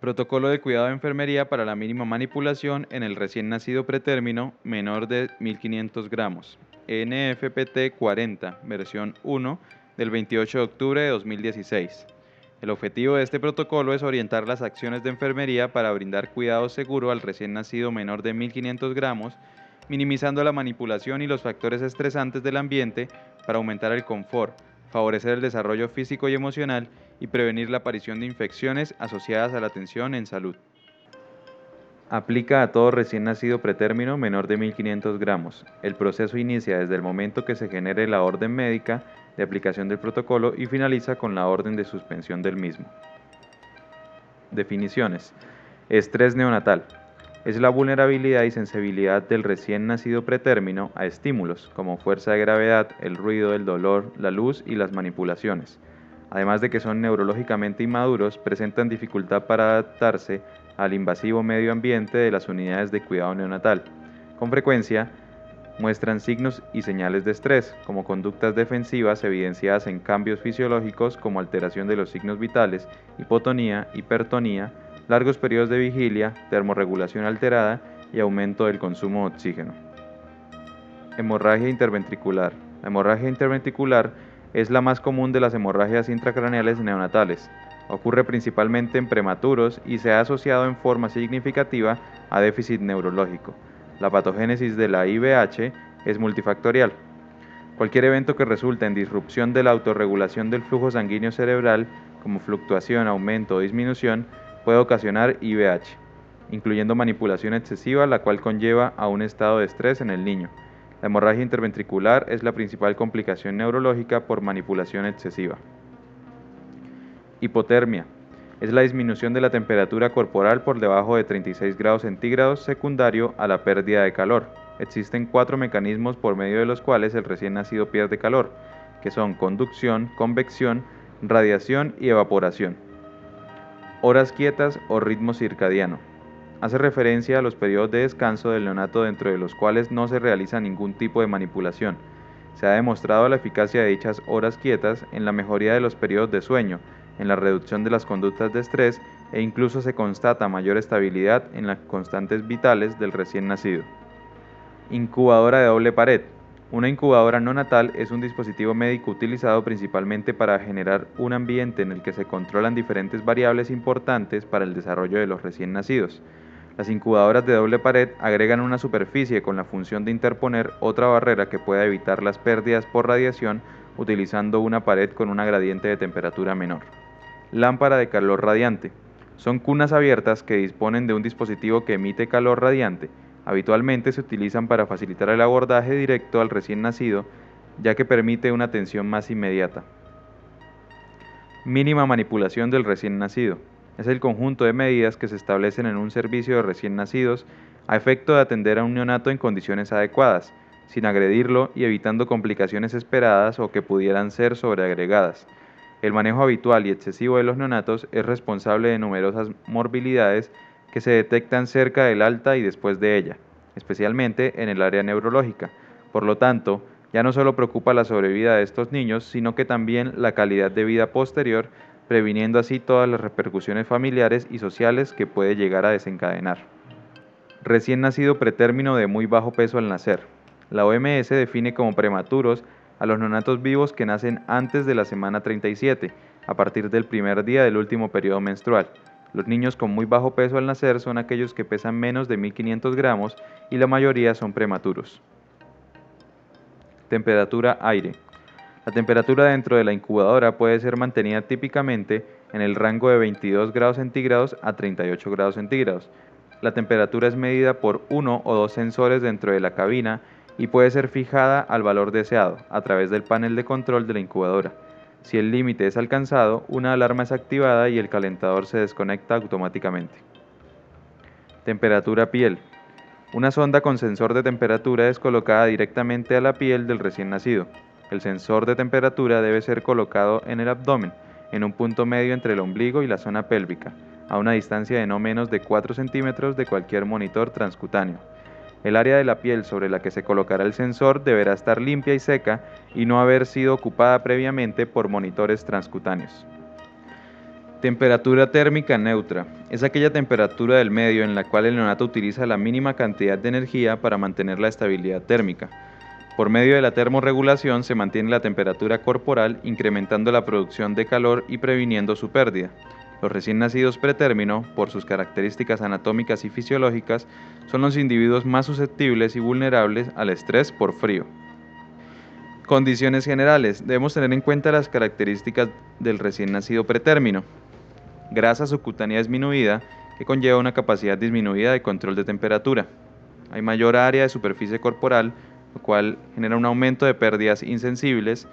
Protocolo de cuidado de enfermería para la mínima manipulación en el recién nacido pretérmino menor de 1500 gramos. NFPT 40, versión 1 del 28 de octubre de 2016. El objetivo de este protocolo es orientar las acciones de enfermería para brindar cuidado seguro al recién nacido menor de 1500 gramos, minimizando la manipulación y los factores estresantes del ambiente para aumentar el confort, favorecer el desarrollo físico y emocional y prevenir la aparición de infecciones asociadas a la atención en salud. Aplica a todo recién nacido pretérmino menor de 1500 gramos. El proceso inicia desde el momento que se genere la orden médica de aplicación del protocolo y finaliza con la orden de suspensión del mismo. Definiciones. Estrés neonatal. Es la vulnerabilidad y sensibilidad del recién nacido pretérmino a estímulos como fuerza de gravedad, el ruido, el dolor, la luz y las manipulaciones. Además de que son neurológicamente inmaduros, presentan dificultad para adaptarse al invasivo medio ambiente de las unidades de cuidado neonatal. Con frecuencia, muestran signos y señales de estrés, como conductas defensivas evidenciadas en cambios fisiológicos como alteración de los signos vitales, hipotonía, hipertonía, largos periodos de vigilia, termorregulación alterada y aumento del consumo de oxígeno. Hemorragia interventricular. La hemorragia interventricular es la más común de las hemorragias intracraneales neonatales. Ocurre principalmente en prematuros y se ha asociado en forma significativa a déficit neurológico. La patogénesis de la IVH es multifactorial. Cualquier evento que resulte en disrupción de la autorregulación del flujo sanguíneo cerebral, como fluctuación, aumento o disminución, puede ocasionar IVH, incluyendo manipulación excesiva, la cual conlleva a un estado de estrés en el niño. La hemorragia interventricular es la principal complicación neurológica por manipulación excesiva. Hipotermia. Es la disminución de la temperatura corporal por debajo de 36 grados centígrados secundario a la pérdida de calor. Existen 4 mecanismos por medio de los cuales el recién nacido pierde calor, que son conducción, convección, radiación y evaporación. Horas quietas o ritmo circadiano. Hace referencia a los periodos de descanso del neonato dentro de los cuales no se realiza ningún tipo de manipulación. Se ha demostrado la eficacia de dichas horas quietas en la mejoría de los periodos de sueño, en la reducción de las conductas de estrés e incluso se constata mayor estabilidad en las constantes vitales del recién nacido. Incubadora de doble pared. Una incubadora no natal es un dispositivo médico utilizado principalmente para generar un ambiente en el que se controlan diferentes variables importantes para el desarrollo de los recién nacidos. Las incubadoras de doble pared agregan una superficie con la función de interponer otra barrera que pueda evitar las pérdidas por radiación utilizando una pared con una gradiente de temperatura menor. Lámpara de calor radiante. Son cunas abiertas que disponen de un dispositivo que emite calor radiante. Habitualmente se utilizan para facilitar el abordaje directo al recién nacido, ya que permite una atención más inmediata. Mínima manipulación del recién nacido. Es el conjunto de medidas que se establecen en un servicio de recién nacidos a efecto de atender a un neonato en condiciones adecuadas, sin agredirlo y evitando complicaciones esperadas o que pudieran ser sobreagregadas. El manejo habitual y excesivo de los neonatos es responsable de numerosas morbilidades que se detectan cerca del alta y después de ella, especialmente en el área neurológica. Por lo tanto, ya no solo preocupa la sobrevida de estos niños, sino que también la calidad de vida posterior, previniendo así todas las repercusiones familiares y sociales que puede llegar a desencadenar. Recién nacido pretérmino de muy bajo peso al nacer. La OMS define como prematuros a los neonatos vivos que nacen antes de la semana 37, a partir del primer día del último periodo menstrual. Los niños con muy bajo peso al nacer son aquellos que pesan menos de 1500 gramos y la mayoría son prematuros. Temperatura aire. La temperatura dentro de la incubadora puede ser mantenida típicamente en el rango de 22 grados centígrados a 38 grados centígrados. La temperatura es medida por uno o dos sensores dentro de la cabina y puede ser fijada al valor deseado a través del panel de control de la incubadora. Si el límite es alcanzado, una alarma es activada y el calentador se desconecta automáticamente. Temperatura piel. Una sonda con sensor de temperatura es colocada directamente a la piel del recién nacido. El sensor de temperatura debe ser colocado en el abdomen, en un punto medio entre el ombligo y la zona pélvica, a una distancia de no menos de 4 centímetros de cualquier monitor transcutáneo. El área de la piel sobre la que se colocará el sensor deberá estar limpia y seca y no haber sido ocupada previamente por monitores transcutáneos. Temperatura térmica neutra. Es aquella temperatura del medio en la cual el neonato utiliza la mínima cantidad de energía para mantener la estabilidad térmica. Por medio de la termorregulación se mantiene la temperatura corporal, incrementando la producción de calor y previniendo su pérdida. Los recién nacidos pretérmino, por sus características anatómicas y fisiológicas, son los individuos más susceptibles y vulnerables al estrés por frío. Condiciones generales. Debemos tener en cuenta las características del recién nacido pretérmino. Grasa subcutánea disminuida, que conlleva una capacidad disminuida de control de temperatura. Hay mayor área de superficie corporal, lo cual genera un aumento de pérdidas insensibles,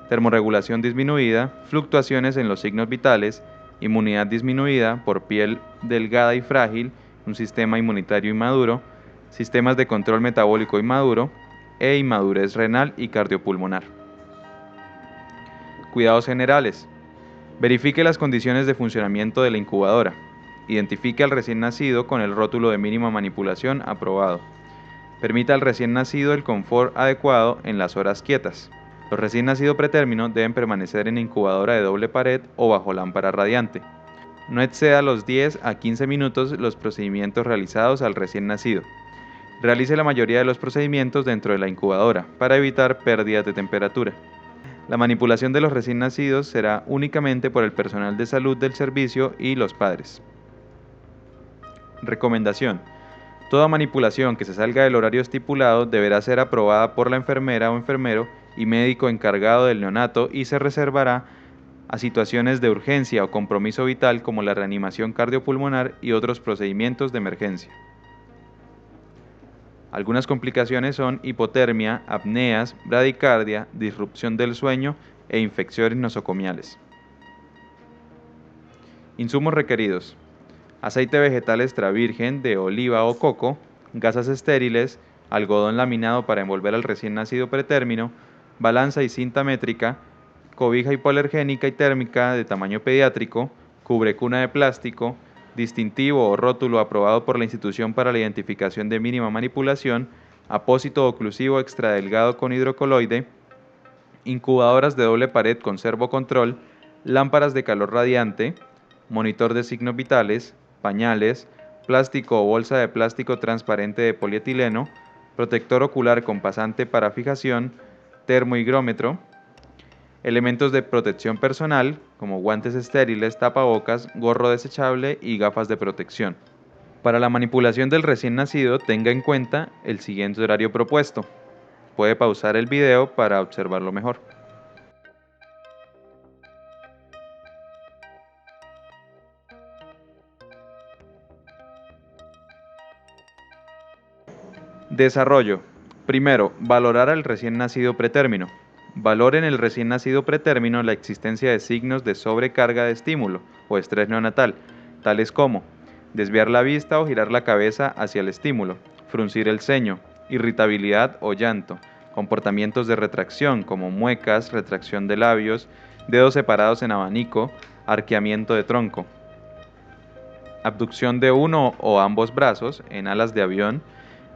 termorregulación disminuida, fluctuaciones en los signos vitales, inmunidad disminuida por piel delgada y frágil, un sistema inmunitario inmaduro, sistemas de control metabólico inmaduro e inmadurez renal y cardiopulmonar. Cuidados generales. Verifique las condiciones de funcionamiento de la incubadora. Identifique al recién nacido con el rótulo de mínima manipulación aprobado. Permita al recién nacido el confort adecuado en las horas quietas. Los recién nacidos pretérmino deben permanecer en incubadora de doble pared o bajo lámpara radiante. No exceda los 10 a 15 minutos los procedimientos realizados al recién nacido. Realice la mayoría de los procedimientos dentro de la incubadora para evitar pérdidas de temperatura. La manipulación de los recién nacidos será únicamente por el personal de salud del servicio y los padres. Recomendación. Toda manipulación que se salga del horario estipulado deberá ser aprobada por la enfermera o enfermero y médico encargado del neonato y se reservará a situaciones de urgencia o compromiso vital como la reanimación cardiopulmonar y otros procedimientos de emergencia. Algunas complicaciones son hipotermia, apneas, bradicardia, disrupción del sueño e infecciones nosocomiales. Insumos requeridos: aceite vegetal extra virgen de oliva o coco, gasas estériles, algodón laminado para envolver al recién nacido pretérmino, balanza y cinta métrica, cobija hipoalergénica y térmica de tamaño pediátrico, cubrecuna de plástico, distintivo o rótulo aprobado por la institución para la identificación de mínima manipulación, apósito oclusivo extradelgado con hidrocoloide, incubadoras de doble pared con servocontrol, lámparas de calor radiante, monitor de signos vitales, pañales, plástico o bolsa de plástico transparente de polietileno, protector ocular con pasante para fijación, termohigrómetro, elementos de protección personal, como guantes estériles, tapabocas, gorro desechable y gafas de protección. Para la manipulación del recién nacido, tenga en cuenta el siguiente horario propuesto. Puede pausar el video para observarlo mejor. Desarrollo. Primero, valorar al recién nacido pretérmino. Valore en el recién nacido pretérmino la existencia de signos de sobrecarga de estímulo o estrés neonatal, tales como desviar la vista o girar la cabeza hacia el estímulo, fruncir el ceño, irritabilidad o llanto, comportamientos de retracción como muecas, retracción de labios, dedos separados en abanico, arqueamiento de tronco, abducción de uno o ambos brazos en alas de avión,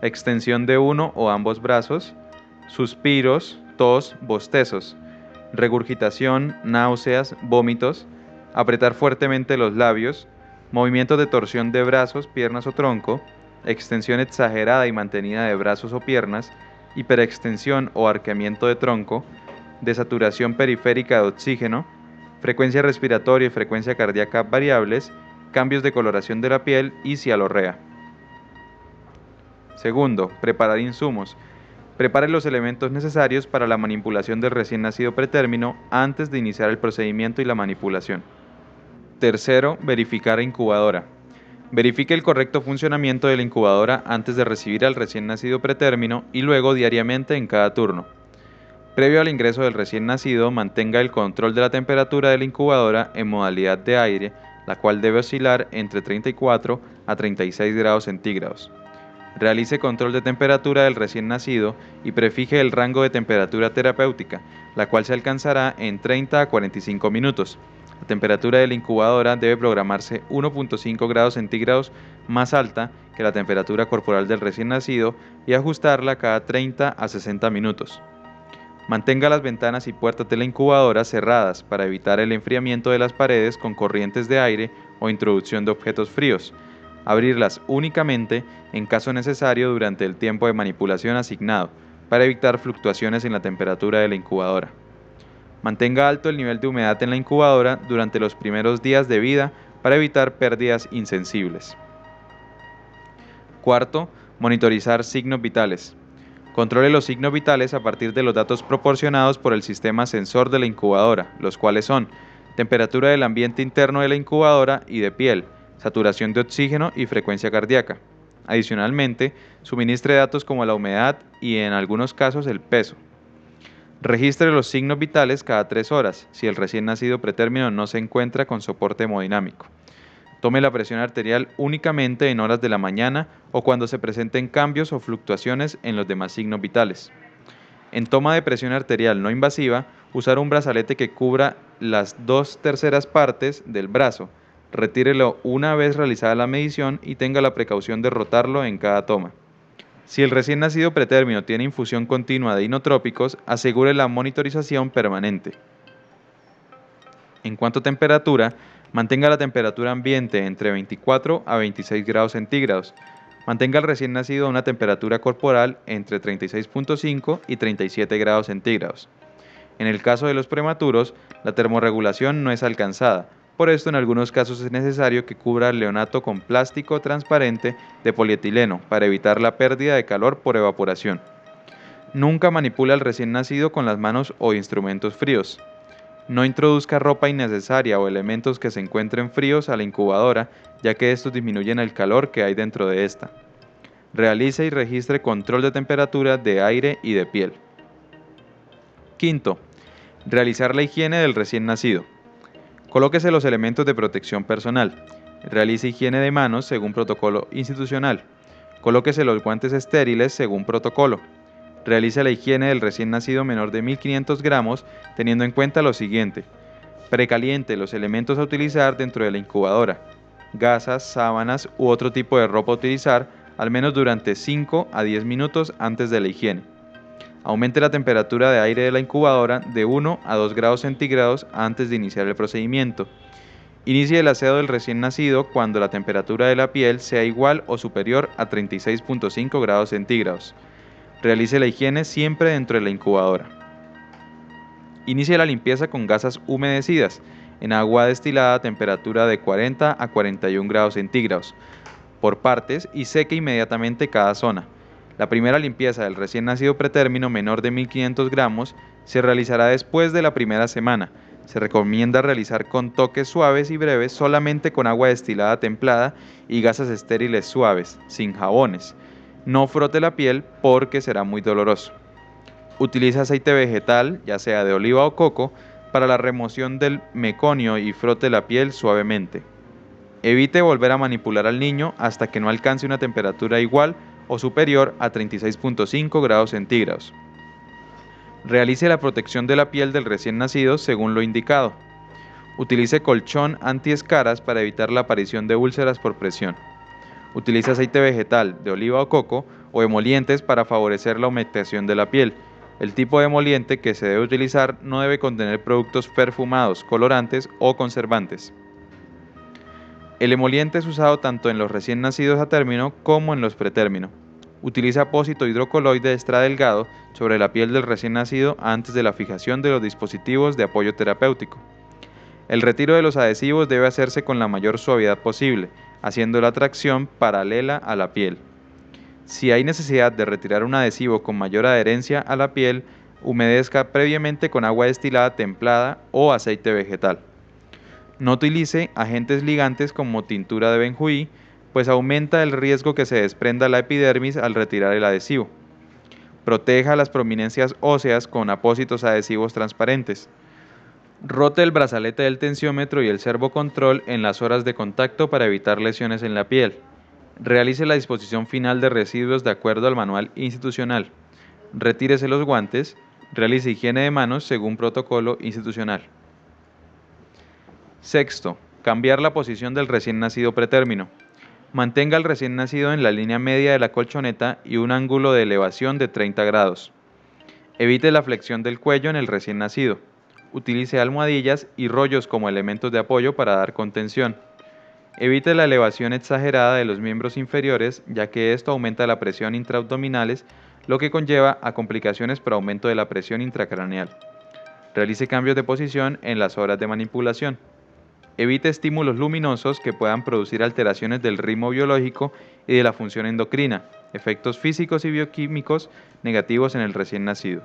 extensión de uno o ambos brazos, suspiros, tos, bostezos, regurgitación, náuseas, vómitos, apretar fuertemente los labios, movimientos de torsión de brazos, piernas o tronco, extensión exagerada y mantenida de brazos o piernas, hiperextensión o arqueamiento de tronco, desaturación periférica de oxígeno, frecuencia respiratoria y frecuencia cardíaca variables, cambios de coloración de la piel y cialorrea. Segundo, preparar insumos. Prepare los elementos necesarios para la manipulación del recién nacido pretérmino antes de iniciar el procedimiento y la manipulación. Tercero, verificar incubadora. Verifique el correcto funcionamiento de la incubadora antes de recibir al recién nacido pretérmino y luego diariamente en cada turno. Previo al ingreso del recién nacido, mantenga el control de la temperatura de la incubadora en modalidad de aire, la cual debe oscilar entre 34 a 36 grados centígrados. Realice control de temperatura del recién nacido y prefije el rango de temperatura terapéutica, la cual se alcanzará en 30 a 45 minutos. La temperatura de la incubadora debe programarse 1.5 grados centígrados más alta que la temperatura corporal del recién nacido y ajustarla cada 30 a 60 minutos. Mantenga las ventanas y puertas de la incubadora cerradas para evitar el enfriamiento de las paredes con corrientes de aire o introducción de objetos fríos. Abrirlas únicamente en caso necesario durante el tiempo de manipulación asignado, para evitar fluctuaciones en la temperatura de la incubadora. Mantenga alto el nivel de humedad en la incubadora durante los primeros días de vida para evitar pérdidas insensibles. Cuarto, monitorizar signos vitales. Controle los signos vitales a partir de los datos proporcionados por el sistema sensor de la incubadora, los cuales son temperatura del ambiente interno de la incubadora y de piel, saturación de oxígeno y frecuencia cardíaca. Adicionalmente, suministre datos como la humedad y, en algunos casos, el peso. Registre los signos vitales cada 3 horas, si el recién nacido pretérmino no se encuentra con soporte hemodinámico. Tome la presión arterial únicamente en horas de la mañana o cuando se presenten cambios o fluctuaciones en los demás signos vitales. En toma de presión arterial no invasiva, usar un brazalete que cubra las 2/3 partes del brazo. Retírelo una vez realizada la medición y tenga la precaución de rotarlo en cada toma. Si el recién nacido pretérmino tiene infusión continua de inotrópicos, asegure la monitorización permanente. En cuanto a temperatura, mantenga la temperatura ambiente entre 24 a 26 grados centígrados. Mantenga al recién nacido a una temperatura corporal entre 36.5 y 37 grados centígrados. En el caso de los prematuros, la termorregulación no es alcanzada. Por esto, en algunos casos es necesario que cubra el neonato con plástico transparente de polietileno para evitar la pérdida de calor por evaporación. Nunca manipule al recién nacido con las manos o instrumentos fríos. No introduzca ropa innecesaria o elementos que se encuentren fríos a la incubadora, ya que estos disminuyen el calor que hay dentro de esta. Realice y registre control de temperatura de aire y de piel. Quinto, realizar la higiene del recién nacido. Colóquese los elementos de protección personal. Realice higiene de manos según protocolo institucional. Colóquese los guantes estériles según protocolo. Realice la higiene del recién nacido menor de 1500 gramos, teniendo en cuenta lo siguiente. Precaliente los elementos a utilizar dentro de la incubadora. Gasas, sábanas u otro tipo de ropa a utilizar, al menos durante 5 a 10 minutos antes de la higiene. Aumente la temperatura de aire de la incubadora de 1 a 2 grados centígrados antes de iniciar el procedimiento. Inicie el aseo del recién nacido cuando la temperatura de la piel sea igual o superior a 36.5 grados centígrados. Realice la higiene siempre dentro de la incubadora. Inicie la limpieza con gasas humedecidas en agua destilada a temperatura de 40 a 41 grados centígrados por partes y seque inmediatamente cada zona. La primera limpieza del recién nacido pretérmino menor de 1500 gramos se realizará después de la primera semana. Se recomienda realizar con toques suaves y breves solamente con agua destilada templada y gasas estériles suaves, sin jabones. No frote la piel porque será muy doloroso. Utilice aceite vegetal, ya sea de oliva o coco, para la remoción del meconio y frote la piel suavemente. Evite volver a manipular al niño hasta que no alcance una temperatura igual o superior a 36.5 grados centígrados. Realice la protección de la piel del recién nacido según lo indicado. Utilice colchón antiescaras para evitar la aparición de úlceras por presión. Utilice aceite vegetal, de oliva o coco, o emolientes para favorecer la humectación de la piel. El tipo de emoliente que se debe utilizar no debe contener productos perfumados, colorantes o conservantes. El emoliente es usado tanto en los recién nacidos a término como en los pretérmino. Utiliza apósito hidrocoloide extra delgado sobre la piel del recién nacido antes de la fijación de los dispositivos de apoyo terapéutico. El retiro de los adhesivos debe hacerse con la mayor suavidad posible, haciendo la tracción paralela a la piel. Si hay necesidad de retirar un adhesivo con mayor adherencia a la piel, humedezca previamente con agua destilada templada o aceite vegetal. No utilice agentes ligantes como tintura de benjuí, pues aumenta el riesgo que se desprenda la epidermis al retirar el adhesivo. Proteja las prominencias óseas con apósitos adhesivos transparentes. Rote el brazalete del tensiómetro y el servocontrol en las horas de contacto para evitar lesiones en la piel. Realice la disposición final de residuos de acuerdo al manual institucional. Retírese los guantes. Realice higiene de manos según protocolo institucional. Sexto, cambiar la posición del recién nacido pretérmino. Mantenga al recién nacido en la línea media de la colchoneta y un ángulo de elevación de 30 grados. Evite la flexión del cuello en el recién nacido. Utilice almohadillas y rollos como elementos de apoyo para dar contención. Evite la elevación exagerada de los miembros inferiores, ya que esto aumenta la presión intraabdominales, lo que conlleva a complicaciones por aumento de la presión intracraneal. Realice cambios de posición en las horas de manipulación. Evite estímulos luminosos que puedan producir alteraciones del ritmo biológico y de la función endocrina, efectos físicos y bioquímicos negativos en el recién nacido.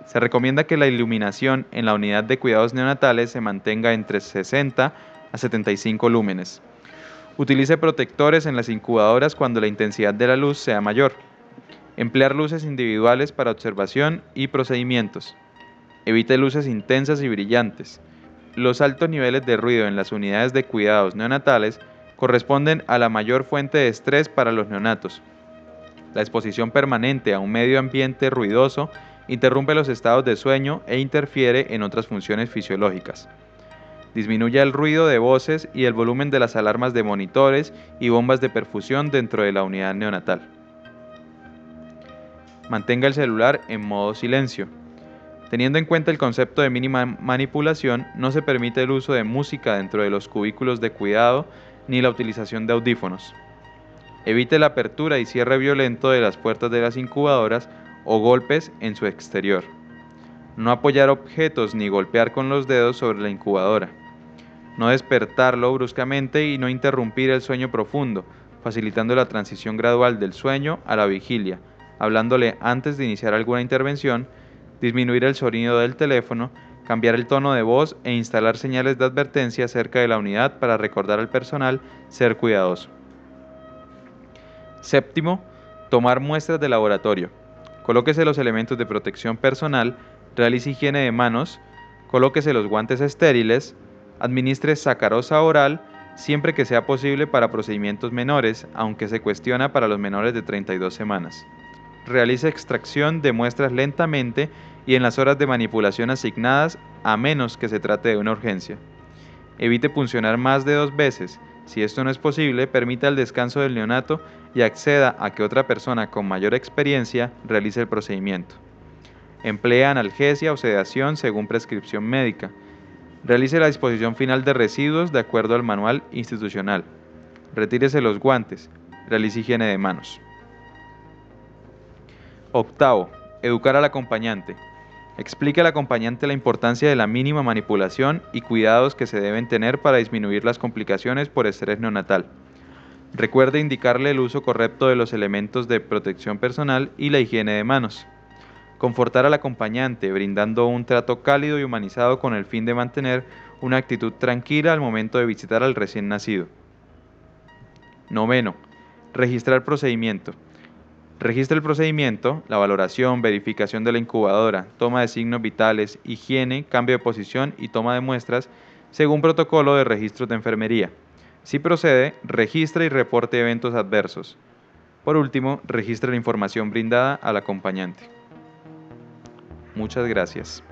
Se recomienda que la iluminación en la unidad de cuidados neonatales se mantenga entre 60 a 75 lúmenes. Utilice protectores en las incubadoras cuando la intensidad de la luz sea mayor. Emplear luces individuales para observación y procedimientos. Evite luces intensas y brillantes. Los altos niveles de ruido en las unidades de cuidados neonatales corresponden a la mayor fuente de estrés para los neonatos. La exposición permanente a un medio ambiente ruidoso interrumpe los estados de sueño e interfiere en otras funciones fisiológicas. Disminuya el ruido de voces y el volumen de las alarmas de monitores y bombas de perfusión dentro de la unidad neonatal. Mantenga el celular en modo silencio. Teniendo en cuenta el concepto de mínima manipulación, no se permite el uso de música dentro de los cubículos de cuidado ni la utilización de audífonos. Evite la apertura y cierre violento de las puertas de las incubadoras o golpes en su exterior. No apoyar objetos ni golpear con los dedos sobre la incubadora. No despertarlo bruscamente y no interrumpir el sueño profundo, facilitando la transición gradual del sueño a la vigilia, hablándole antes de iniciar alguna intervención, disminuir el sonido del teléfono, cambiar el tono de voz e instalar señales de advertencia cerca de la unidad para recordar al personal ser cuidadoso. Séptimo, tomar muestras de laboratorio. Colóquese los elementos de protección personal, realice higiene de manos, colóquese los guantes estériles, administre sacarosa oral siempre que sea posible para procedimientos menores, aunque se cuestiona para los menores de 32 semanas. Realice extracción de muestras lentamente y en las horas de manipulación asignadas, a menos que se trate de una urgencia. Evite puncionar más de 2 veces. Si esto no es posible, permita el descanso del neonato y acceda a que otra persona con mayor experiencia realice el procedimiento. Emplea analgesia o sedación según prescripción médica. Realice la disposición final de residuos de acuerdo al manual institucional. Retírese los guantes. Realice higiene de manos. Octavo, educar al acompañante. Explique al acompañante la importancia de la mínima manipulación y cuidados que se deben tener para disminuir las complicaciones por estrés neonatal. Recuerde indicarle el uso correcto de los elementos de protección personal y la higiene de manos. Confortar al acompañante, brindando un trato cálido y humanizado con el fin de mantener una actitud tranquila al momento de visitar al recién nacido. Noveno, registrar procedimiento. Registre el procedimiento, la valoración, verificación de la incubadora, toma de signos vitales, higiene, cambio de posición y toma de muestras según protocolo de registros de enfermería. Si procede, registre y reporte eventos adversos. Por último, registre la información brindada al acompañante. Muchas gracias.